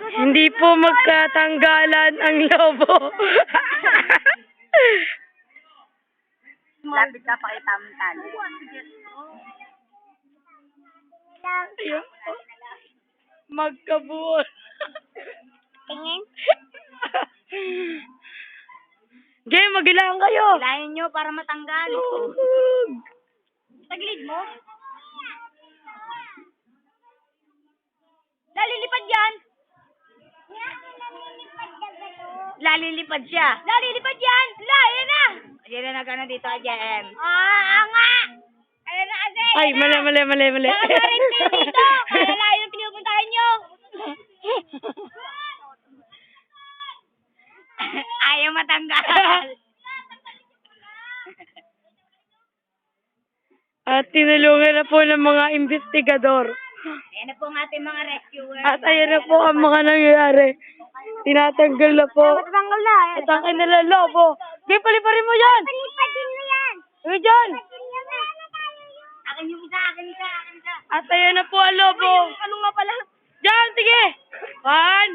Hindi po magkatanggalan ang lobo. Lapit ka, pakita mo tali. Ayun po. Magkabuo. Tingin. Game, magilaan kayo. Hilahin nyo para matanggal. Tagilid mo. Lalilipad yan. Lalilipad siya. Lalilipad yan. Ayan na. Ayan na gano'n dito, Jem. Nga. Ayan na kasi. Ay, mali. Nakakarit kayo dito. Kaya layo yung pinupuntahan nyo. Ayaw matanggal. At tinulungan na po ng mga investigador. Ayan na po ang ating mga rescuers. At ayan na po ang mga nangyayari. Tinatanggal na po. Matanggal na. At ang kanilang lobo. Game, paliparin mo yan. Palipadin mo yan. Ano dyan? Akin yung isa, akin isa. At ayan na po ang lobo. Ano nga pala? Diyan, sige. 1,